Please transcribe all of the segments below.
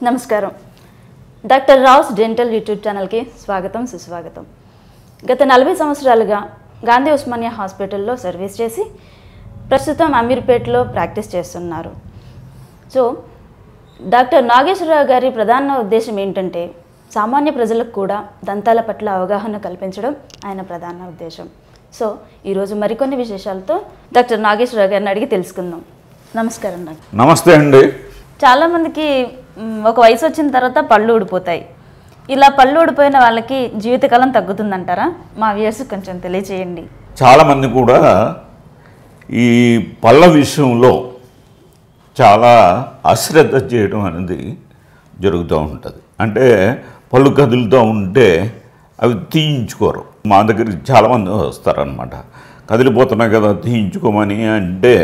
నమస్కారం. Doctor Rao's dental YouTube ఛానల్కి స్వాగతం, సుస్వాగతం. గత 40 సంవత్సరాలుగా గాంధీ ఉస్మానియా హాస్పిటల్లో సర్వీస్ చేసి ప్రస్తుతం అమీర్పేటలో ప్రాక్టీస్ చేస్తున్నారు. సో డాక్టర్ నాగేశ్వరరావు గారి ప్రధాన ఉద్దేశం ఏంటంటే సామాన్య ప్రజలకు కూడా దంతాల పట్ల అవగాహన కల్పించడం ఆయన ప్రధాన ఉద్దేశం. సో ఈరోజు మరికొన్ని విశేషాలతో డాక్టర్ నాగేశ్వరరావు గారిని అడిగి తెలుసుకుందాం. నమస్కారం. నమస్తే అండి. చాలామందికి ఒక వయసు వచ్చిన తర్వాత పళ్ళు ఊడిపోతాయి. ఇలా పళ్ళు ఊడిపోయిన వాళ్ళకి జీవితకాలం తగ్గుతుందంటారా? మా వ్యూయర్స్ కొంచెం తెలియచేయండి. చాలామంది కూడా ఈ పళ్ళ విషయంలో చాలా అశ్రద్ధ చేయడం అనేది జరుగుతూ ఉంటుంది. అంటే పళ్ళు కదులుతూ ఉంటే అవి తీయించుకోరు. మా దగ్గరికి చాలామంది వస్తారనమాట. కదిలిపోతున్నాయి కదా తీయించుకోమని అంటే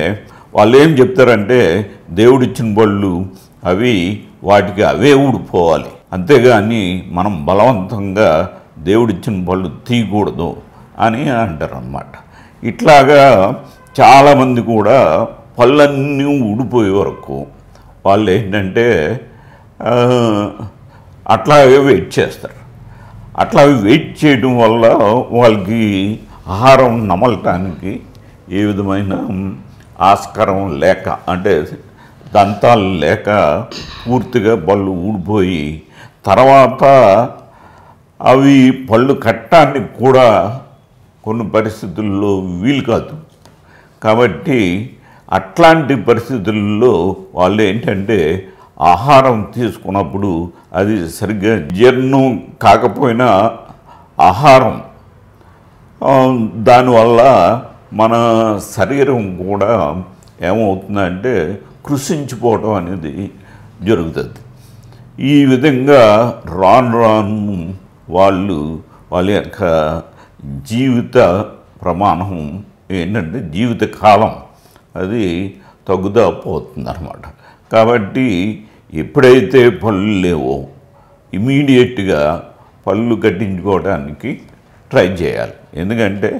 వాళ్ళు ఏం చెప్తారంటే దేవుడిచ్చిన పళ్ళు అవి వాటికి అవే ఊడిపోవాలి, అంతేగాని మనం బలవంతంగా దేవుడిచ్చిన పళ్ళు తీయకూడదు అని అంటారన్నమాట. ఇట్లాగా చాలామంది కూడా పళ్ళన్నీ ఊడిపోయే వరకు వాళ్ళు ఏంటంటే అట్లాగే వెయిట్ చేస్తారు. అట్లా వెయిట్ చేయడం వల్ల వాళ్ళకి ఆహారం నమలటానికి ఏ విధమైన ఆస్కారం లేక, అంటే దంతాలు లేక పూర్తిగా పళ్ళు ఊడిపోయి తర్వాత అవి పళ్ళు కట్టడానికి కూడా కొన్ని పరిస్థితుల్లో వీలు కాదు. కాబట్టి అట్లాంటి పరిస్థితుల్లో వాళ్ళు ఏంటంటే ఆహారం తీసుకున్నప్పుడు అది సరిగ్గా జీర్ణం కాకపోయినా ఆహారం దానివల్ల మన శరీరం కూడా ఏమవుతుందంటే కృషించిపోవడం అనేది జరుగుతుంది. ఈ విధంగా రాను రాను వాళ్ళ యొక్క జీవిత ప్రమాణం ఏంటంటే జీవితకాలం అది తగ్గుదా పోతుంది అన్నమాట. కాబట్టి ఎప్పుడైతే పళ్ళు లేవో ఇమీడియట్గా పళ్ళు కట్టించుకోవడానికి ట్రై చేయాలి. ఎందుకంటే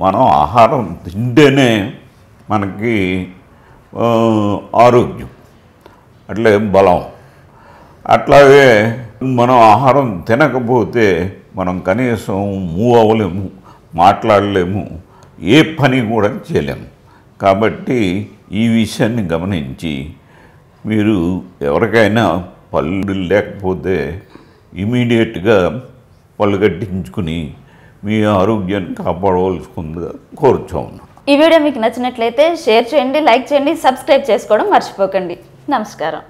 మనం ఆహారం తింటేనే మనకి ఆరోగ్యం, అట్లే బలం. అట్లాగే మనం ఆహారం తినకపోతే మనం కనీసం మూవ్ అవ్వలేము, మాట్లాడలేము, ఏ పని కూడా చేయలేము. కాబట్టి ఈ విషయాన్ని గమనించి మీరు ఎవరికైనా పళ్ళు లేకపోతే ఇమీడియట్గా పళ్ళు కట్టించుకుని మీ ఆరోగ్యాన్ని కాపాడవలసిందిగా కోరుచున్నాను. ఈ వీడియో మీకు నచ్చినట్లయితే షేర్ చేయండి, లైక్ చేయండి, సబ్స్క్రైబ్ చేసుకోవడం మర్చిపోకండి. నమస్కారం.